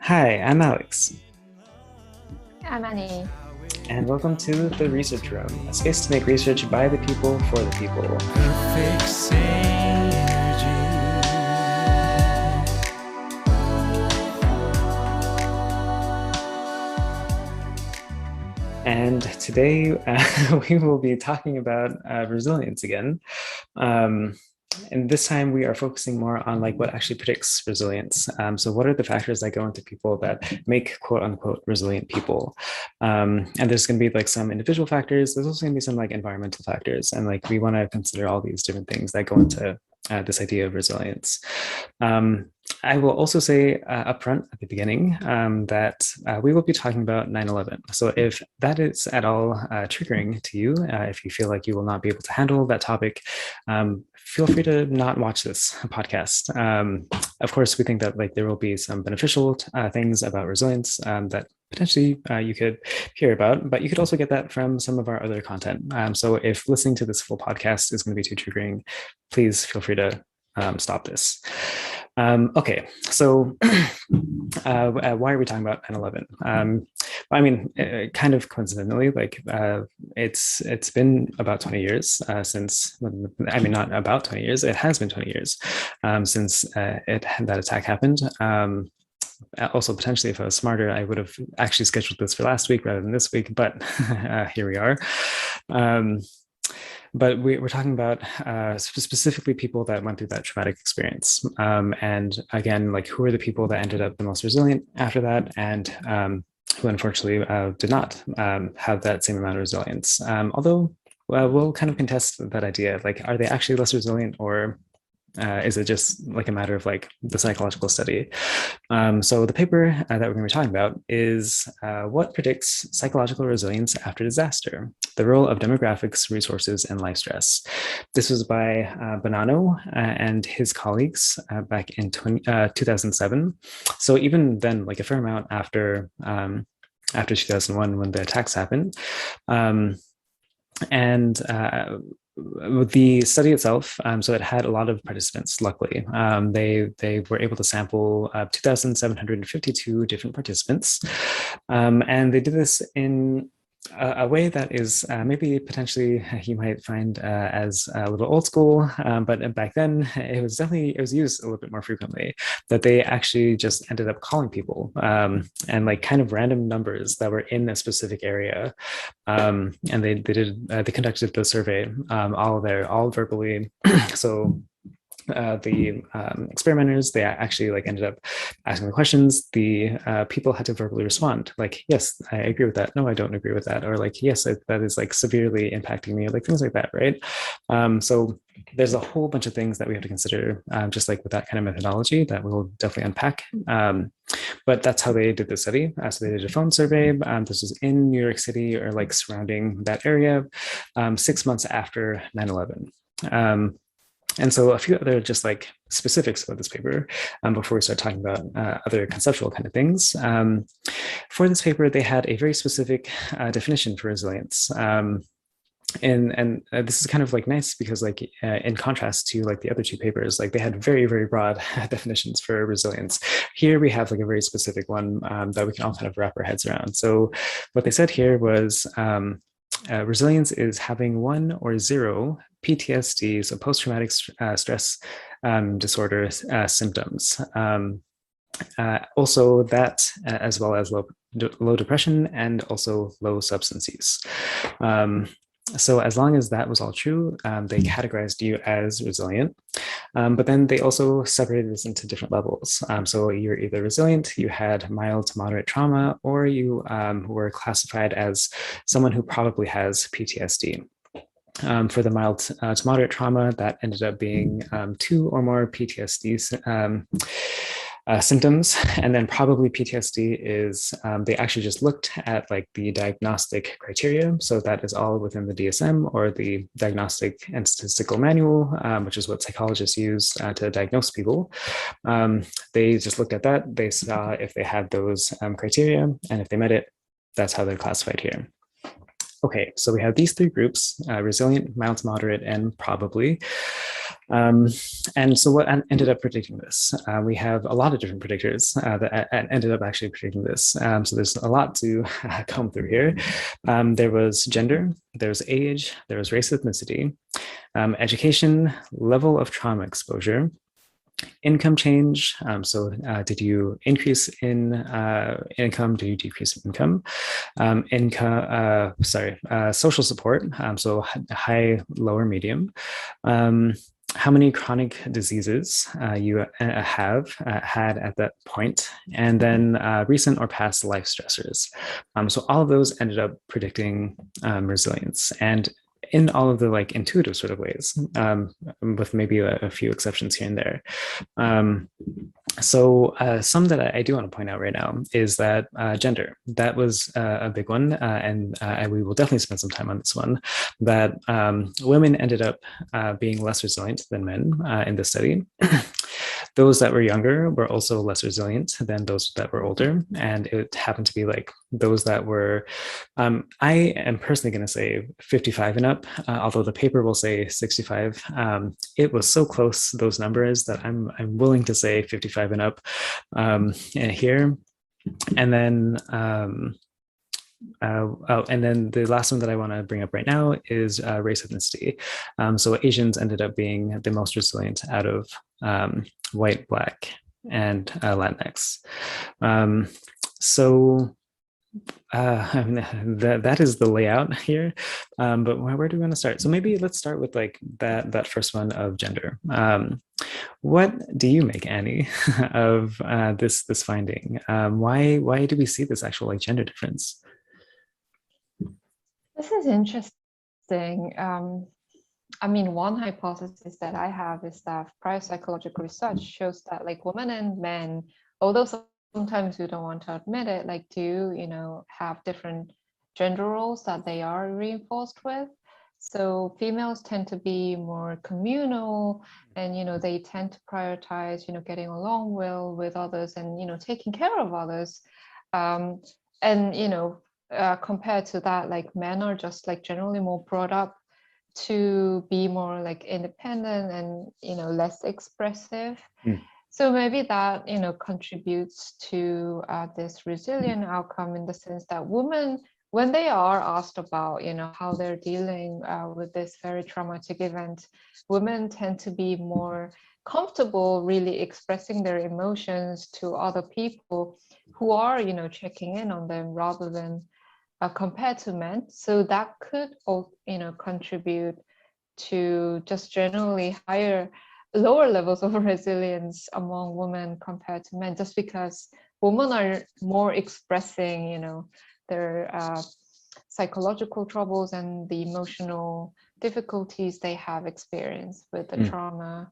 Hi, I'm Alex, I'm Annie. and welcome to the Research Room, a space to make research by the people for the people. Perfect synergy. And today we will be talking about resilience again. Um, and this time we are focusing more on like what actually predicts resilience. So what are the factors that go into people that make quote unquote resilient people? And there's going to be like some individual factors. There's also going to be some like environmental factors. And like we want to consider all these different things that go into this idea of resilience. Um, I will also say upfront at the beginning that we will be talking about 9/11. So if that is at all triggering to you, if you feel like you will not be able to handle that topic, feel free to not watch this podcast. Of course, we think that like there will be some beneficial things about resilience that potentially you could hear about, but you could also get that from some of our other content. So if listening to this full podcast is going to be too triggering, please feel free to stop this. Okay, so why are we talking about 9/11? I mean, kind of coincidentally, like it's been about 20 years since. I mean, not about 20 years. It has been 20 years since that attack happened. Also, potentially, if I was smarter, I would have actually scheduled this for last week rather than this week. But here we are. Um, but we're talking about specifically people that went through that traumatic experience. And again, like who are the people that ended up the most resilient after that, and who unfortunately did not have that same amount of resilience. Although we'll kind of contest that idea. Like, are they actually less resilient, or is it just like a matter of like the psychological study? So the paper that we're going to be talking about is what predicts psychological resilience after disaster, the role of demographics, resources, and life stress. This was by Bonanno and his colleagues back in 2007. So even then, like a fair amount after 2001 when the attacks happened. And the study itself, so it had a lot of participants. Luckily, they were able to sample 2,752 different participants, and they did this in a way that is maybe potentially you might find as a little old school, but back then it was used a little bit more frequently. That they actually just ended up calling people and like kind of random numbers that were in a specific area, and they conducted the survey all verbally. So the experimenters, they actually like ended up asking the questions. The people had to verbally respond like, yes, I agree with that, no, I don't agree with that, or like, yes, that is like severely impacting me, like things like that, right? So there's a whole bunch of things that we have to consider, just like with that kind of methodology that we'll definitely unpack. But that's how they did the study. So they did a phone survey. This was in New York City or like surrounding that area, 6 months after 9/11. And so a few other just like specifics about this paper before we start talking about other conceptual kind of things. For this paper, they had a very specific definition for resilience. And this is kind of like nice because like in contrast to like the other two papers, like they had very, very broad definitions for resilience. Here we have like a very specific one that we can all kind of wrap our heads around. So what they said here was resilience is having one or zero PTSD, so post-traumatic stress disorder symptoms. Also that, as well as low depression and also low substance use. So as long as that was all true, they categorized you as resilient. But then they also separated this into different levels. So you're either resilient, you had mild to moderate trauma, or you were classified as someone who probably has PTSD. For the mild to moderate trauma, that ended up being 2 or more PTSD symptoms. And then probably PTSD is they actually just looked at like the diagnostic criteria. So that is all within the DSM or the Diagnostic and Statistical Manual, which is what psychologists use to diagnose people. They just looked at that. They saw if they had those criteria, and if they met it, that's how they're classified here. Okay, so we have these three groups, resilient, mild to moderate, and probably. And so what ended up predicting this? We have a lot of different predictors that ended up actually predicting this. So there's a lot to comb through here. There was gender, there was age, there was race, ethnicity, education, level of trauma exposure, income change. Did you increase in income? Did you decrease in income? Social support. High, lower, medium. How many chronic diseases you have had at that point, and then recent or past life stressors. So all of those ended up predicting resilience. And in all of the like intuitive sort of ways, with maybe a few exceptions here and there. Some that I do want to point out right now is that gender, that was a big one. And we will definitely spend some time on this one, that women ended up being less resilient than men in the study. Those that were younger were also less resilient than those that were older. And it happened to be like those that were, I am personally going to say 55 and up, although the paper will say 65. It was so close, those numbers, that I'm willing to say 55 and up here. And then and then the last one that I want to bring up right now is race ethnicity. So Asians ended up being the most resilient out of white, Black, and Latinx. That is the layout here. But where do we want to start? So maybe let's start with like that first one of gender. What do you make, Annie, of this finding? Why do we see this actual like gender difference? This is interesting. I mean, one hypothesis that I have is that prior psychological research shows that like women and men, although sometimes we don't want to admit it, like do, have different gender roles that they are reinforced with. So females tend to be more communal, and they tend to prioritize getting along well with others, and taking care of others. Compared to that, like men are just like generally more brought up to be more like independent and less expressive. So maybe that contributes to this resilient outcome, in the sense that women, when they are asked about how they're dealing with this very traumatic event, women tend to be more comfortable really expressing their emotions to other people who are checking in on them, rather than compared to men. So that could contribute to just generally lower levels of resilience among women compared to men, just because women are more expressing their psychological troubles and the emotional difficulties they have experienced with the trauma.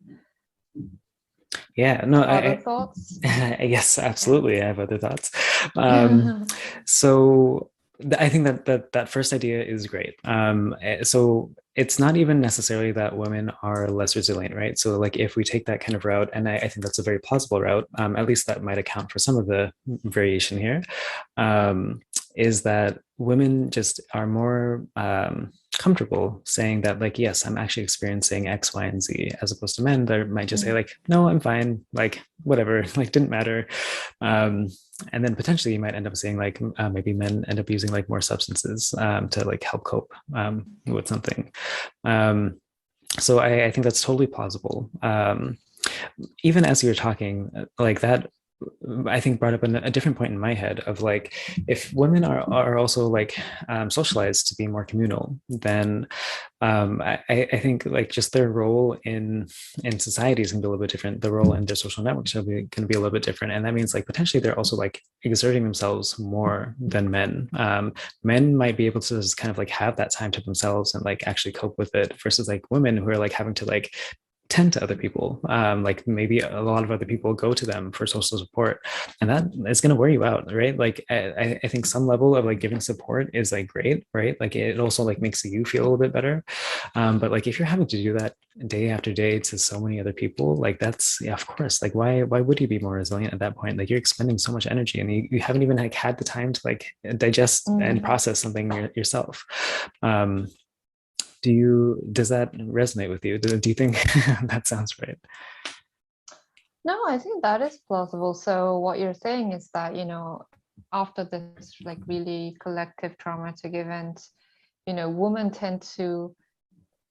Yeah, no, Other thoughts? Yes, absolutely. I have other thoughts. So I think that first idea is great. So it's not even necessarily that women are less resilient, right? So like if we take that kind of route, and I think that's a very plausible route, at least that might account for some of the variation here, is that women just are more comfortable saying that like, yes, I'm actually experiencing X, Y, and Z, as opposed to men that might just say like, no, I'm fine, like whatever, like didn't matter. And then potentially you might end up saying like maybe men end up using like more substances to like help cope with something. So I think that's totally plausible. Even as you were talking, like that, I think brought up a different point in my head of like, if women are also like socialized to be more communal, then I think like just their role in society is going to be a little bit different. The role in their social networks are going to be a little bit different, and that means like potentially they're also like exerting themselves more than men. Men might be able to just kind of like have that time to themselves and like actually cope with it, versus like women who are like having to like tend to other people. Like maybe a lot of other people go to them for social support, and that is going to wear you out, right? Like I think some level of like giving support is like great, right? Like it also like makes you feel a little bit better. But like if you're having to do that day after day to so many other people, like that's, yeah, of course, like why would you be more resilient at that point? Like you're expending so much energy, and you haven't even like had the time to like digest and process something yourself. does that resonate with you? Do you think that sounds right? No, I think that is plausible. So what you're saying is that, after this like really collective traumatic event, women tend to,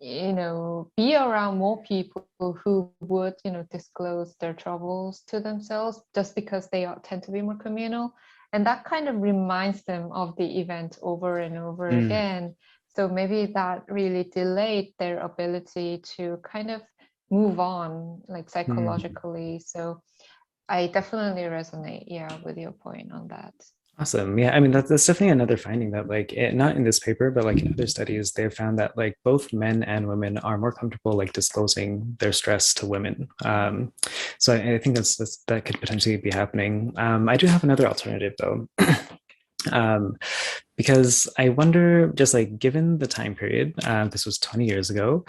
be around more people who would, disclose their troubles to themselves just because they tend to be more communal. And that kind of reminds them of the event over and over again. So maybe that really delayed their ability to kind of move on, like psychologically. So I definitely resonate, yeah, with your point on that. Awesome. Yeah, I mean that's definitely another finding that like not in this paper, but like in other studies, they've found that like both men and women are more comfortable like disclosing their stress to women. So I think that could potentially be happening. I do have another alternative though. um, because I wonder, just like given the time period, this was 20 years ago.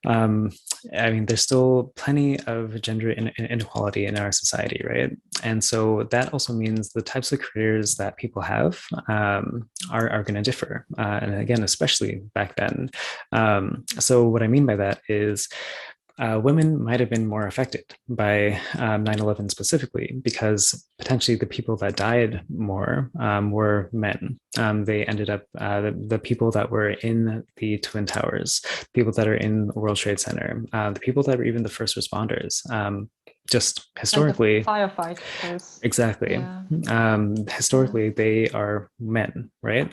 um, I mean, there's still plenty of gender inequality in our society, right? And so that also means the types of careers that people have are going to differ. And again, especially back then. So what I mean by that is women might have been more affected by 9/11 specifically because potentially the people that died more were men. They ended up, the people that were in the Twin Towers, people that are in the World Trade Center, the people that were even the first responders. Just historically, like the firefighters. exactly. Yeah. Historically, they are men, right?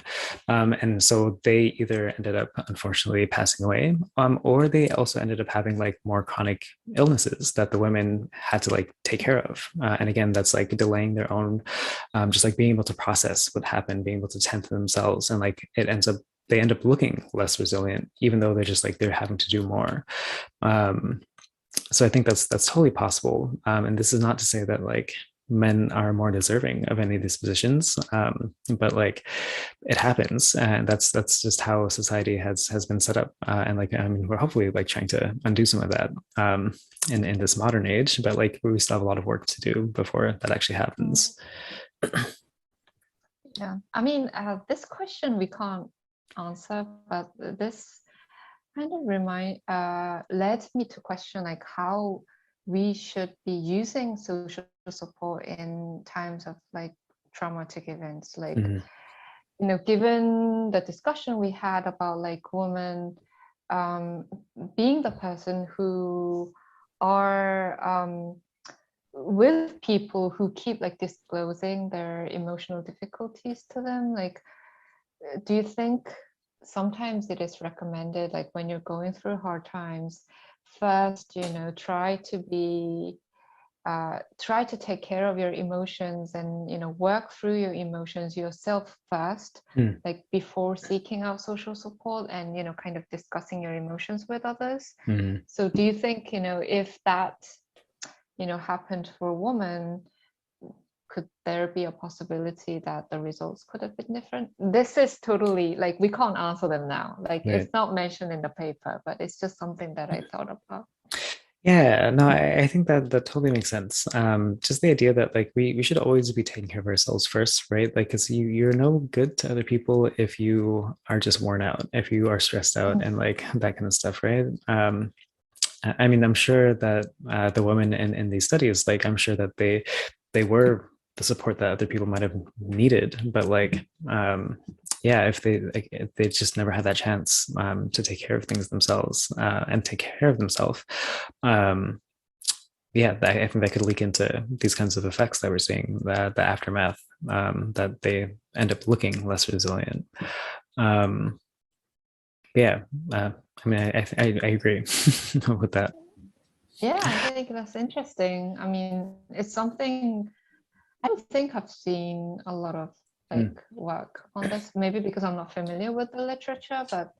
And so they either ended up unfortunately passing away, or they also ended up having like more chronic illnesses that the women had to like take care of. And again, that's like delaying their own, just like being able to process what happened, being able to tend to themselves, and like they end up looking less resilient, even though they're having to do more. So I think that's totally possible. And this is not to say that like men are more deserving of any of these positions, but like it happens, and that's just how society has been set up. And like I mean, we're hopefully like trying to undo some of that in this modern age, but like we still have a lot of work to do before that actually happens. Yeah, I mean, this question we can't answer, but this kind of led me to question like how we should be using social support in times of like traumatic events, like given the discussion we had about like women being the person who are with people who keep like disclosing their emotional difficulties to them. Like, do you think sometimes it is recommended, like when you're going through hard times, first, try to take care of your emotions and, work through your emotions yourself first, like before seeking out social support and, kind of discussing your emotions with others. So do you think, if that, happened for a woman, could there be a possibility that the results could have been different? This is totally like we can't answer them now. Like it's not mentioned in the paper, but it's just something that I thought about. Yeah, no, I think that totally makes sense. Just the idea that like we should always be taking care of ourselves first, right? Like, because you're no good to other people if you are just worn out, if you are stressed out, and like that kind of stuff, right? I mean, I'm sure that the women in these studies, like, I'm sure that they were the support that other people might have needed, but like, yeah, if they just never had that chance to take care of things themselves and take care of themselves, yeah, I think that could leak into these kinds of effects that we're seeing, the aftermath, that they end up looking less resilient. Yeah, I mean, I agree with that. Yeah, I think that's interesting. I mean, it's something I don't think I've seen a lot of like work on this, maybe because I'm not familiar with the literature, but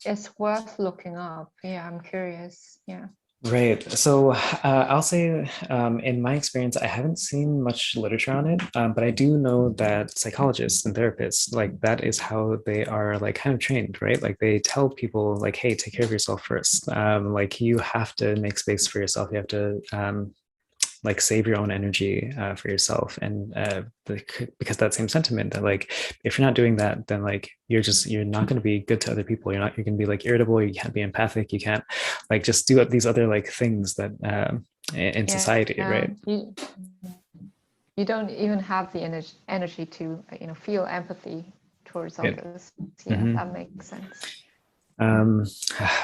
it's worth looking up. Yeah, I'm curious. Yeah. Right. So I'll say, in my experience, I haven't seen much literature on it, but I do know that psychologists and therapists, like that is how they are like kind of trained, right? Like they tell people like, hey, take care of yourself first. Like you have to make space for yourself. You have to like save your own energy for yourself. And because that same sentiment that like if you're not doing that, then like you're not going to be good to other people. You're going to be like irritable. You can't be empathic. You can't like just do these other like things that in society, right? You don't even have the energy to feel empathy towards others. Yeah, that makes sense.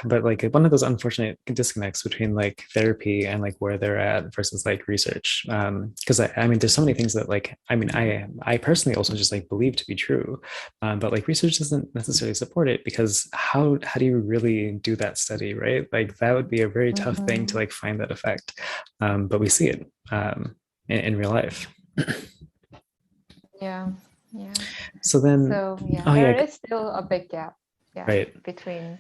But like one of those unfortunate disconnects between like therapy and like where they're at versus like research. Because I mean, there's so many things that like I personally also just like believe to be true, but like research doesn't necessarily support it because how do you really do that study, right? Like that would be a very tough thing to like find that effect, but we see it in real life. Yeah. So then, there is still a big gap. Yeah, right. Between.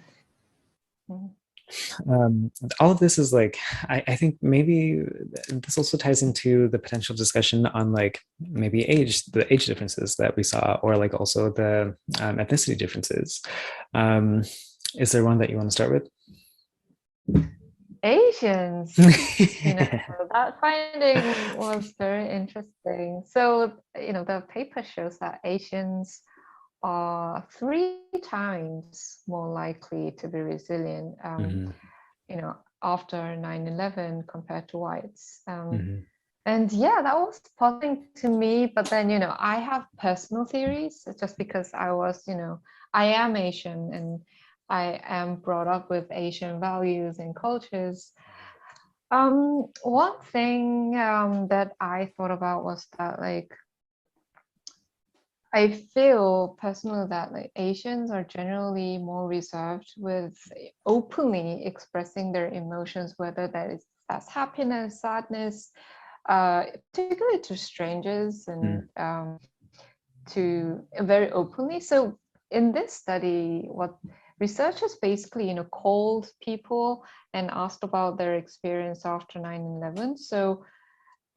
All of this is like, I think maybe this also ties into the potential discussion on like maybe the age differences that we saw, or like also the ethnicity differences. Is there one that you want to start with? Asians, that finding was very interesting. So, the paper shows that Asians are 3 times more likely to be resilient, after 9/11 compared to whites. And yeah, that was puzzling to me. But then, I have personal theories just because I am Asian and I am brought up with Asian values and cultures. One thing that I thought about was that like I feel personally that like Asians are generally more reserved with openly expressing their emotions, whether that's happiness, sadness, particularly to strangers and to very openly. So in this study, what researchers basically called people and asked about their experience after 9/11. So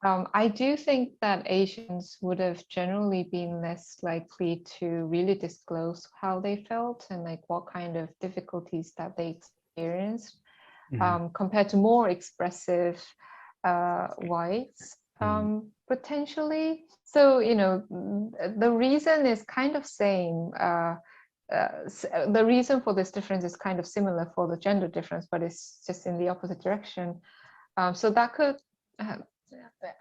I do think that Asians would have generally been less likely to really disclose how they felt and like what kind of difficulties that they experienced, compared to more expressive whites, potentially. So, the reason is kind of same. The reason for this difference is kind of similar for the gender difference, but it's just in the opposite direction. So that could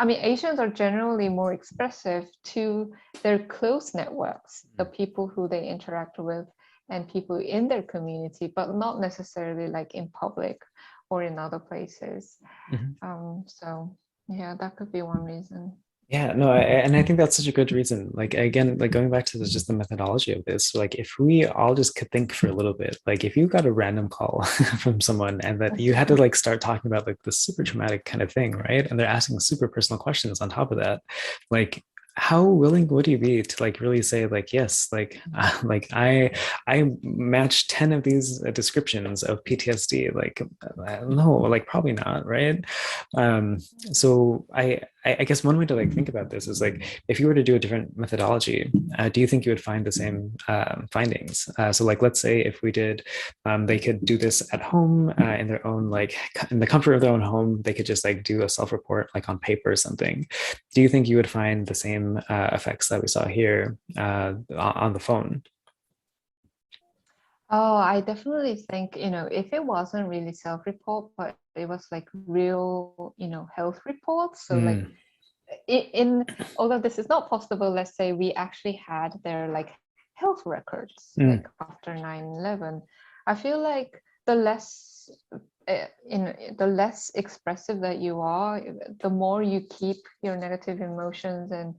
Asians are generally more expressive to their close networks, the people who they interact with and people in their community, but not necessarily like in public or in other places. So yeah, that could be one reason. Yeah, no, and I think that's such a good reason. Like again, like going back to just the methodology of this, like if we all just could think for a little bit, like if you got a random call from someone and that you had to like start talking about like the super traumatic kind of thing, right? And they're asking super personal questions on top of that, like how willing would you be to like really say like yes, like I match 10 of these descriptions of PTSD, like no, like probably not, right? So I guess one way to like think about this is like if you were to do a different methodology, do you think you would find the same findings? So like let's say if we did, they could do this at home in their own like in the comfort of their own home, they could just like do a self-report like on paper or something. Do you think you would find the same effects that we saw here on the phone? Oh, I definitely think, if it wasn't really self-report, but it was like real, health reports. So like although this is not possible, let's say we actually had their like health records like after 9/11. I feel like the less the less expressive that you are, the more you keep your negative emotions and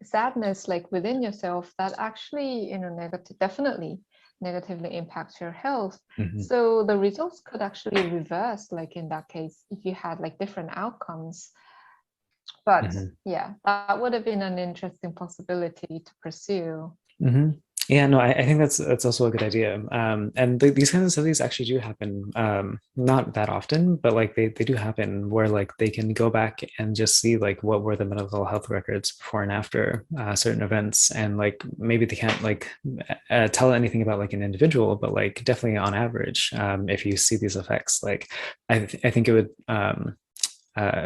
sadness like within yourself, that actually definitely negatively impacts your health. So the results could actually reverse, like in that case, if you had like different outcomes. But yeah, that would have been an interesting possibility to pursue. Yeah, no, I think that's also a good idea. And these kinds of studies actually do happen, not that often, but like they do happen where like they can go back and just see like what were the mental health records before and after certain events, and like maybe they can't like tell anything about like an individual, but like definitely on average, if you see these effects, like I think it would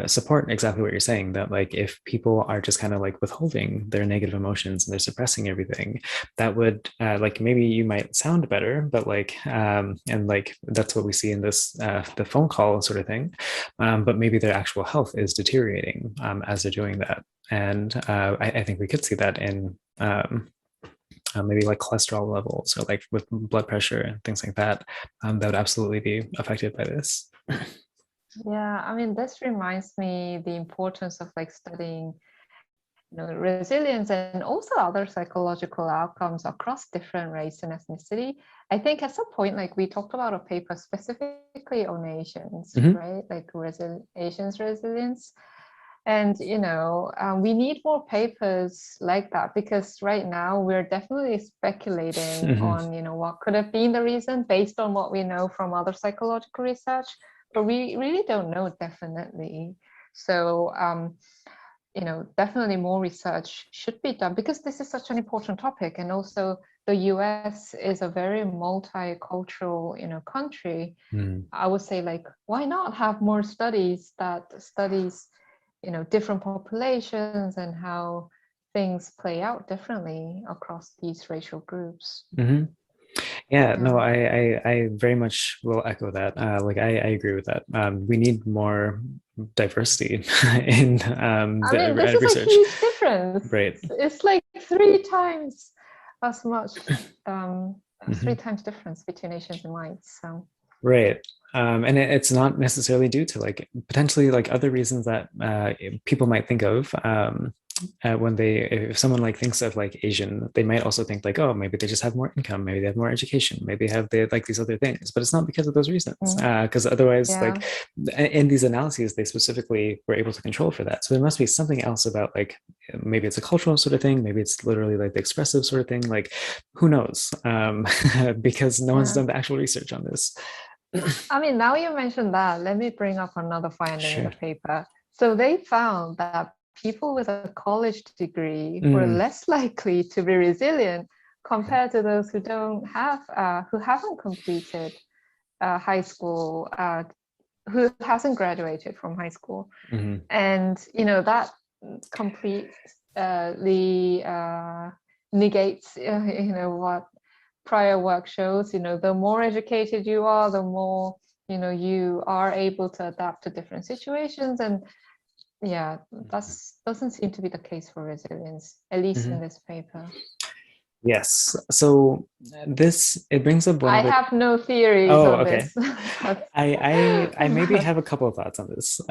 support exactly what you're saying, that like if people are just kind of like withholding their negative emotions and they're suppressing everything, that would like maybe you might sound better, but like and like that's what we see in this the phone call sort of thing, but maybe their actual health is deteriorating as they're doing that. And I think we could see that in maybe like cholesterol levels or like with blood pressure and things like that, that would absolutely be affected by this. Yeah, I mean, this reminds me the importance of like studying, resilience and also other psychological outcomes across different race and ethnicity. I think at some point, like we talked about a paper specifically on Asians, right? Like Asians resilience. And, we need more papers like that, because right now we're definitely speculating on, what could have been the reason based on what we know from other psychological research, but we really don't know definitely. So, definitely more research should be done, because this is such an important topic. And also the US is a very multicultural, country. I would say, like, why not have more studies that studies, different populations and how things play out differently across these racial groups. Yeah, no, I very much will echo that. Like I agree with that. We need more diversity in the this is research. A huge difference. Right. It's like 3 times as much, 3 times difference between Asians and whites. So. Right. And it's not necessarily due to like potentially like other reasons that people might think of when if someone like thinks of like Asian, they might also think like, oh, maybe they just have more income, maybe they have more education, maybe they like these other things, but it's not because of those reasons. Because otherwise, like in these analyses, they specifically were able to control for that. So there must be something else about like maybe it's a cultural sort of thing, maybe it's literally like the expressive sort of thing. Like who knows? Because no one's done the actual research on this. I mean, now you mentioned that, let me bring up another finding in the paper. So they found that people with a college degree were less likely to be resilient compared to those who haven't completed high school, who hasn't graduated from high school. And, that completely negates, what prior work shows. The more educated you are, the more you are able to adapt to different situations. And that doesn't seem to be the case for resilience, at least in this paper. Yes. So it brings up one. I have no theories on this. I maybe have a couple of thoughts on this.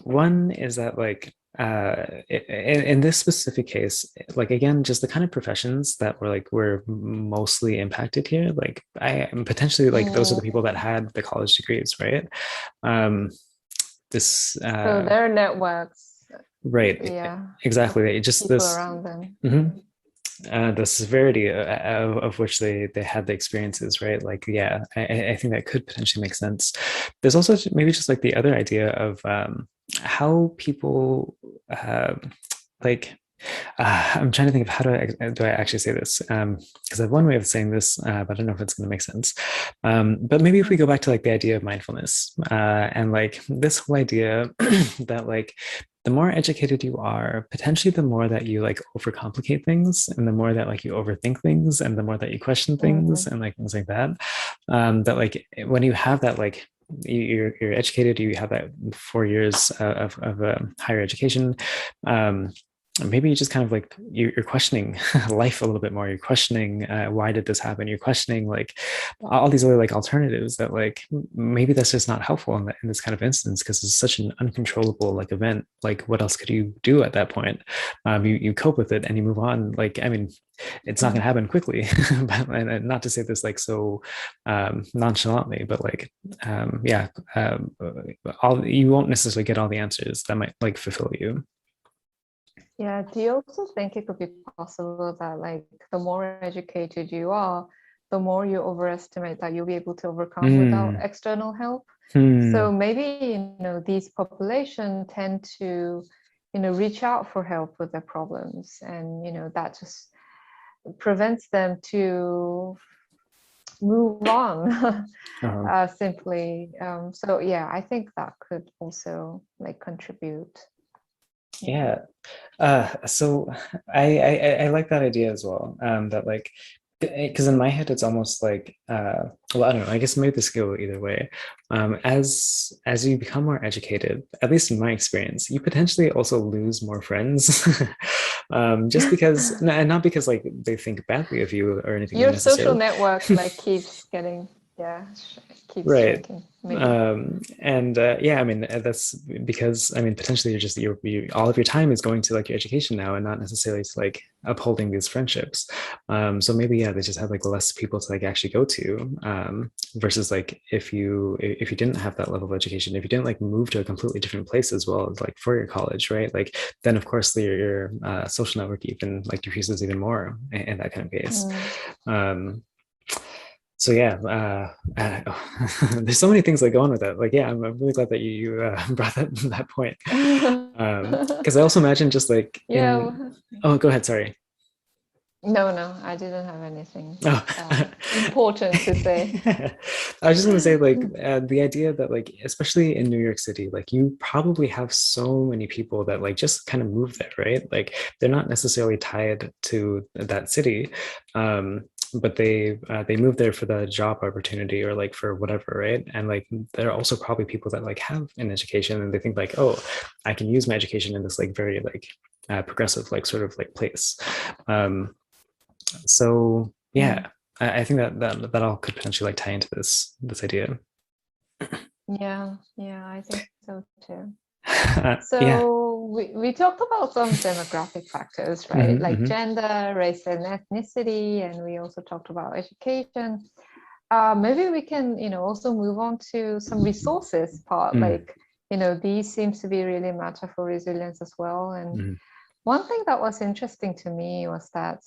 One is that like in this specific case, like again, just the kind of professions that were mostly impacted here, like I am potentially like those are the people that had the college degrees, right? So their networks, right? Exactly. Just people this around them. The severity of which they had the experiences, right? Like, yeah, I think that could potentially make sense. There's also maybe just like the other idea of how people like. I'm trying to think of how do I actually say this, because I have one way of saying this, but I don't know if it's going to make sense. But maybe if we go back to like the idea of mindfulness and like this whole idea that like the more educated you are, potentially the more that you like overcomplicate things, and the more that like you overthink things, and the more that you question things, and like things like that. That like when you have that like you're educated, you have that 4 years of higher education. Maybe you just kind of like you're questioning life a little bit more. You're questioning why did this happen? You're questioning like all these other like alternatives that like maybe that's just not helpful in this kind of instance, because it's such an uncontrollable like event. Like what else could you do at that point? You cope with it and you move on. Like I mean, it's not going to happen quickly, but, and not to say this like so nonchalantly, but like you won't necessarily get all the answers that might like fulfill you. Yeah, do you also think it could be possible that like the more educated you are, the more you overestimate that you'll be able to overcome without external help? So maybe, these populations tend to, reach out for help with their problems, and, that just prevents them to move on Uh-huh. simply. So yeah, I think that could also like contribute. Yeah. So I like that idea as well. That like, because in my head it's almost like well, I don't know, I guess maybe this could go either way. As you become more educated, at least in my experience, you potentially also lose more friends. Just because, and not because like they think badly of you or anything Your social necessarily. network like keeps getting, yeah, keeps Right. shrinking maybe. And yeah, I mean, that's because, I mean, potentially all of your time is going to like your education now and not necessarily to like upholding these friendships. So maybe, yeah, they just have like less people to like actually go to, versus like if you didn't have that level of education, if you didn't like move to a completely different place as well as like for your college, right? Like then of course your social network even like decreases even more in that kind of case. Um, so yeah, there's so many things that go on with that. Like, yeah, I'm really glad that you brought that point. Because I also imagine just like Yeah. oh, go ahead, sorry. No, I didn't have anything Oh. important to say. I was just gonna say like the idea that like especially in New York City, like you probably have so many people that like just kind of move there, right? Like they're not necessarily tied to that city. But they move there for the job opportunity or like for whatever, right? And like there are also probably people that like have an education and they think like, oh, I can use my education in this like very like progressive like sort of like place. So yeah, I think that all could potentially like tie into this idea. Yeah, I think so too. Yeah. So we talked about some demographic factors, right? Like Hmm. gender, race, and ethnicity, and we also talked about education. Maybe we can, also move on to some resources part. Hmm. Like, these seems to be really matter for resilience as well. And Hmm. one thing that was interesting to me was that,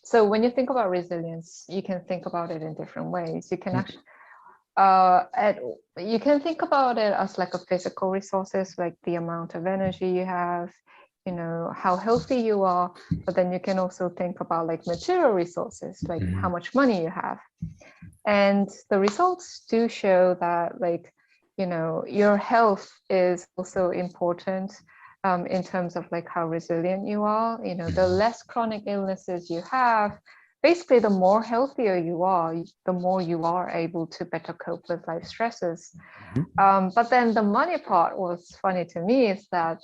so when you think about resilience, you can think about it in different ways. You can actually at you can think about it as like a physical resources, like the amount of energy you have, how healthy you are, but then you can also think about like material resources, like how much money you have. And the results do show that like, your health is also important, in terms of like how resilient you are. The less chronic illnesses you have, basically the more healthier you are, the more you are able to better cope with life stresses. But then the money part was funny to me is that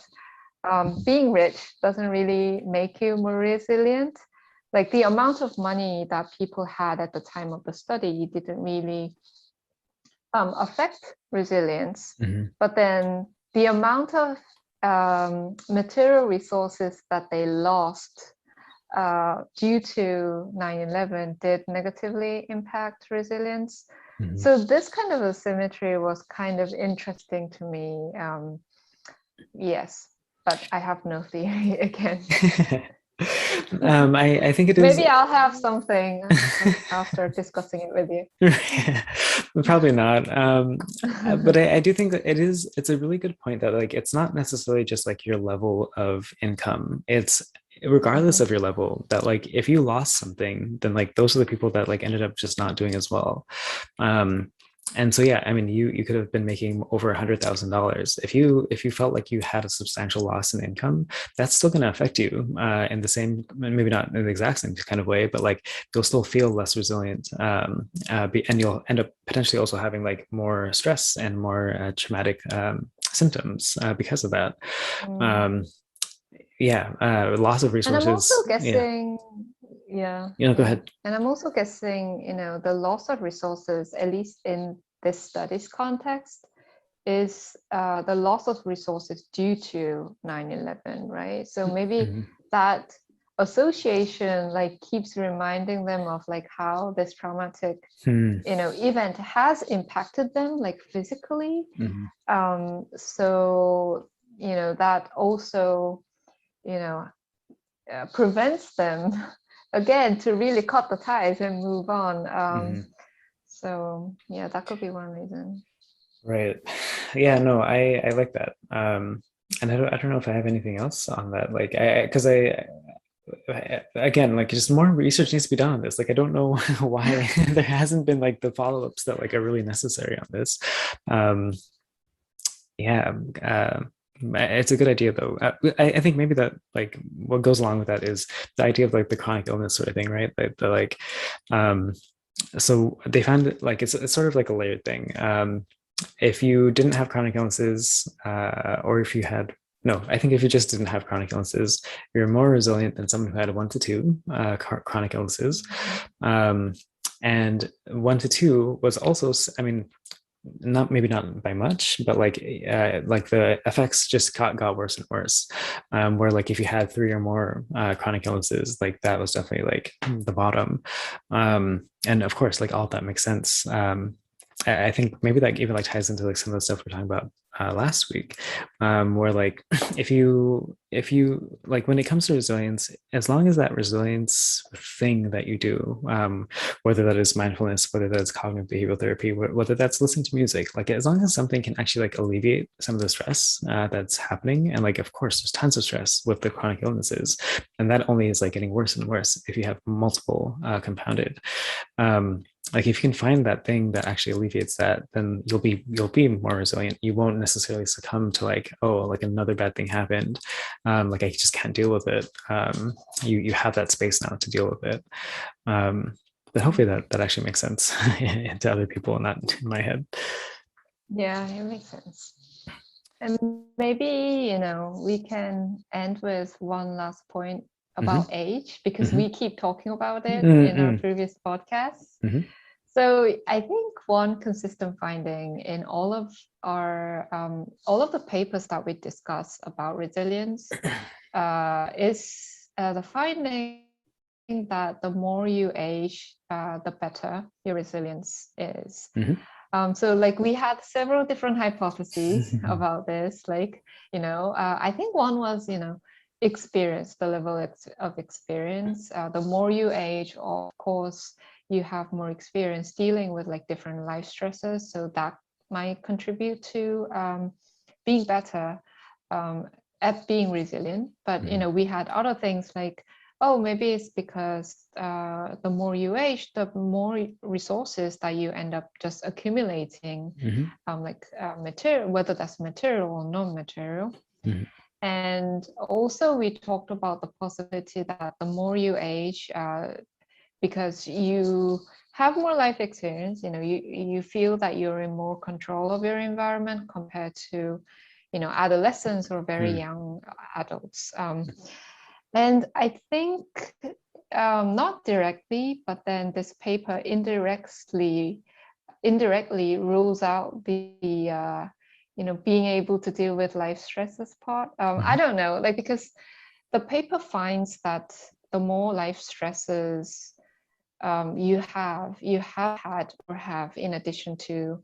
being rich doesn't really make you more resilient. Like the amount of money that people had at the time of the study didn't really affect resilience. But then the amount of material resources that they lost due to 9/11 did negatively impact resilience. So this kind of asymmetry was kind of interesting to me. Yes, but I have no theory again. I think it is. Maybe I'll have something after discussing it with you. Probably not. But I do think that it's a really good point that like it's not necessarily just like your level of income. It's regardless of your level that like if you lost something, then like those are the people that like ended up just not doing as well. And so yeah, I mean you could have been making over $100,000. If you felt like you had a substantial loss in income, that's still going to affect you in the same, maybe not in the exact same kind of way, but like you'll still feel less resilient, and you'll end up potentially also having like more stress and more traumatic symptoms because of that. Um, yeah, loss of And I'm also resources. Yeah, guessing, yeah, go yeah. ahead. And I'm also guessing, the loss of resources, at least in this studies context, is the loss of resources due to 9/11, right? So maybe that association like keeps reminding them of like how this traumatic, event has impacted them like physically. So, that also, you know, prevents them again to really cut the ties and move on. So yeah, that could be one reason. Right. Yeah, no, I like that. And I don't know if I have anything else on that. Like because again, like just more research needs to be done on this. Like I don't know why there hasn't been like the follow-ups that like are really necessary on this. um yeah it's a good idea though. I think maybe that like what goes along with that is the idea of like the chronic illness sort of thing, right? The like um so they found it like it's sort of like a layered thing. If you didn't have chronic illnesses, or if you had no, I think if you just didn't have chronic illnesses, you're more resilient than someone who had 1 to 2 chronic illnesses. And 1 to 2 was also, I mean, not maybe not by much, but like the effects just got worse and worse. Where like if you had 3 or more chronic illnesses, like that was definitely like the bottom. And of course, like all of that makes sense. I think maybe that even like ties into like some of the stuff we're talking about last week, where like if you like when it comes to resilience, as long as that resilience thing that you do, whether that is mindfulness, whether that's cognitive behavioral therapy, whether that's listening to music, like as long as something can actually like alleviate some of the stress that's happening, and like of course there's tons of stress with the chronic illnesses, and that only is like getting worse and worse if you have multiple compounded. Like if you can find that thing that actually alleviates that, then you'll be more resilient. You won't necessarily succumb to like, oh, like another bad thing happened, like I just can't deal with it. You have that space now to deal with it. But hopefully that actually makes sense to other people and not in my head. Yeah, it makes sense. And maybe, we can end with one last point about age, because we keep talking about it in our previous podcasts. So I think one consistent finding in all of the papers that we discuss about resilience is the finding that the more you age, the better your resilience is. So like we had several different hypotheses about this. Like, I think one was, experience, the level of experience. The more you age, of course, you have more experience dealing with like different life stresses. So that might contribute to being better at being resilient. But, we had other things like, oh, maybe it's because the more you age, the more resources that you end up just accumulating, like material, whether that's material or non-material. And also we talked about the possibility that the more you age, because you have more life experience, you feel that you're in more control of your environment compared to, adolescents or very young adults. And I think not directly, but then this paper indirectly rules out the being able to deal with life stresses part. I don't know, like, because the paper finds that the more life stresses you have had or have in addition to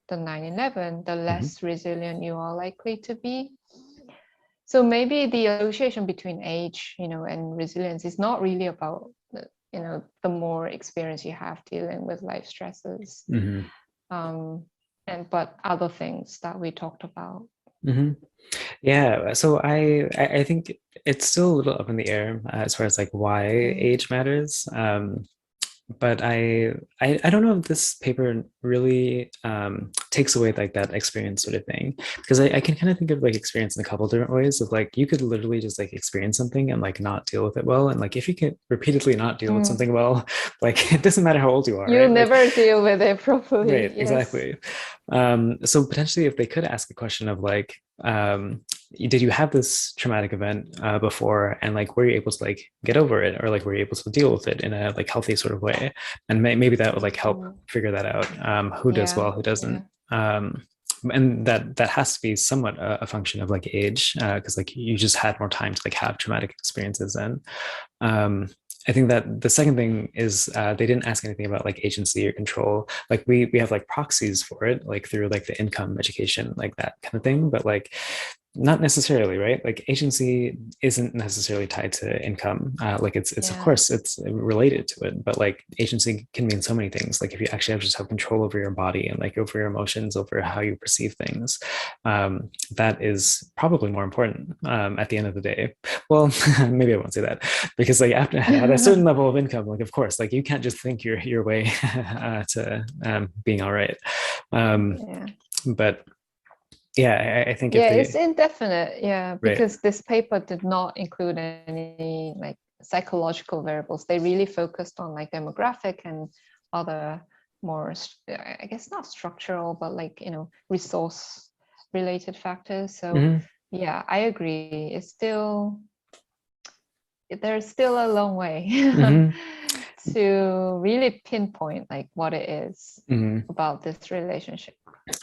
the 9/11, the less resilient you are likely to be. So maybe the association between age, and resilience is not really about the more experience you have dealing with life stresses, but other things that we talked about. Yeah, so I think it's still a little up in the air as far as like why age matters. But I don't know if this paper really takes away like that experience sort of thing, because I can kind of think of like experience in a couple different ways of like you could literally just like experience something and like not deal with it well, and like if you can repeatedly not deal with something well, like it doesn't matter how old you are, you'll right? never deal with it properly. Right, yes. Exactly. So potentially if they could ask a question of like, did you have this traumatic event before, and like were you able to like get over it, or like were you able to deal with it in a like healthy sort of way, and maybe that would like help figure that out, who does well, who doesn't. And that has to be somewhat a function of like age, because like you just had more time to like have traumatic experiences. And I think that the second thing is they didn't ask anything about like agency or control. Like we have like proxies for it, like through like the income, education, like that kind of thing. But like not necessarily, right? Like agency isn't necessarily tied to income. Like it's of Yeah. course it's related to it, but like agency can mean so many things. Like if you actually have just have control over your body and like over your emotions, over how you perceive things, that is probably more important at the end of the day. Well, maybe I won't say that because like after at a certain level of income, like of course, like you can't just think your way to being all right. Yeah. But yeah, I think if Yeah, they it's indefinite. Yeah, right. because this paper did not include any like psychological variables. They really focused on like demographic and other more, I guess not structural, but like, you know, resource related factors. So Mhm. yeah, I agree. It's still, there's still a long way Mhm. to really pinpoint like what it is Mhm. about this relationship.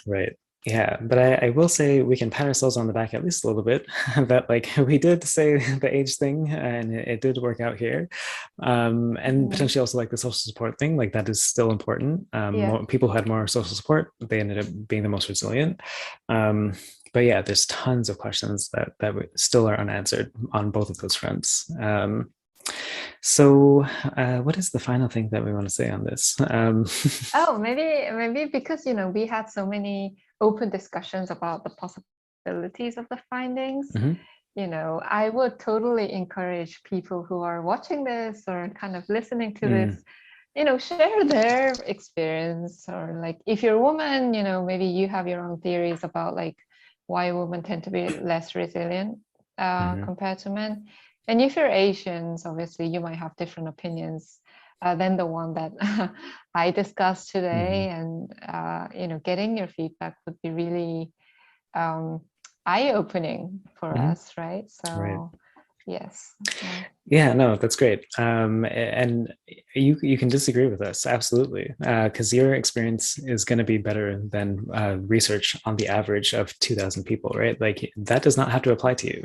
Right. Yeah, but I will say we can pat ourselves on the back at least a little bit that like we did say the age thing and it did work out here. And Mm, potentially also like the social support thing, like that is still important. yeah. More people who had more social support, they ended up being the most resilient. Um, but yeah, there's tons of questions that still are unanswered on both of those fronts. So what is the final thing that we want to say on this? Oh, maybe because, you know, we had so many open discussions about the possibilities of the findings. Mhm. You know, I would totally encourage people who are watching this or kind of listening to Mm. this, you know, share their experience, or like if you're a woman, you know, maybe you have your own theories about like why women tend to be less resilient Mhm. compared to men. And if you're Asians, obviously you might have different opinions than the one that I discussed today. Mhm. And you know, getting your feedback would be really eye-opening for Mhm. us, right? Right. So yes. Yeah. Yeah, no, that's great. And you can disagree with us, absolutely, because your experience is going to be better than research on the average of 2,000 people, right? Like that does not have to apply to you.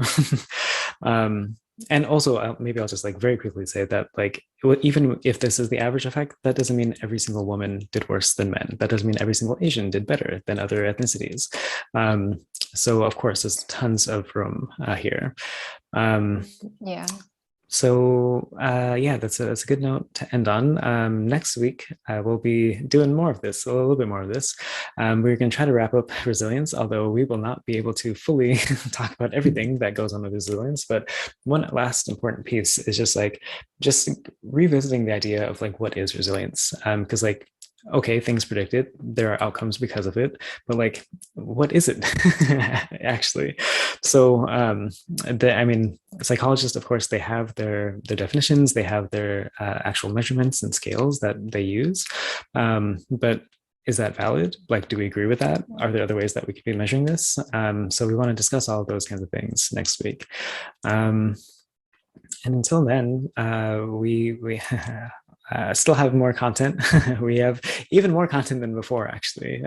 um, and also, maybe I'll just like very quickly say that like even if this is the average effect, that doesn't mean every single woman did worse than men. That doesn't mean every single Asian did better than other ethnicities. So of course, there's tons of room here. Um, Yeah. so yeah, that's a good note to end on. Next week we'll be doing more of this, a little bit more of this. We're going to try to wrap up resilience, although we will not be able to fully talk about everything that goes on with resilience. But one last important piece is just revisiting the idea of like what is resilience, because like okay, things predicted, there are outcomes because of it, but like what is it actually? So I mean, psychologists, of course, they have their definitions, they have their actual measurements and scales that they use, but is that valid? Like, do we agree with that? Are there other ways that we could be measuring this? So we want to discuss all of those kinds of things next week. And until then, we still have more content. We have even more content than before, actually,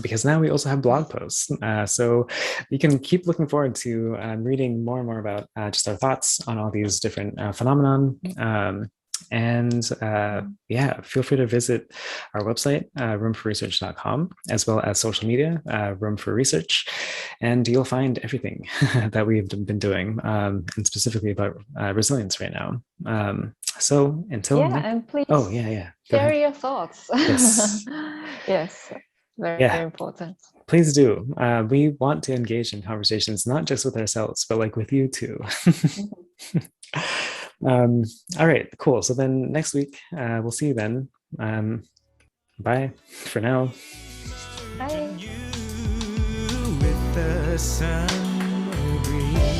because now we also have blog posts. So you can keep looking forward to reading more and more about just our thoughts on all these different phenomenon. And yeah, feel free to visit our website, roomforresearch.com, as well as social media, Room for Research, and you'll find everything that we've been doing, and specifically about resilience right now. So until Yeah, next, and oh please yeah, go share ahead. your thoughts. Yes, Yes, very yeah, important. please do. We want to engage in conversations, not just with ourselves, but like with you too. um, all right, cool. So then next week, we'll see you then. Bye for now. Bye. You with the sun will breathe.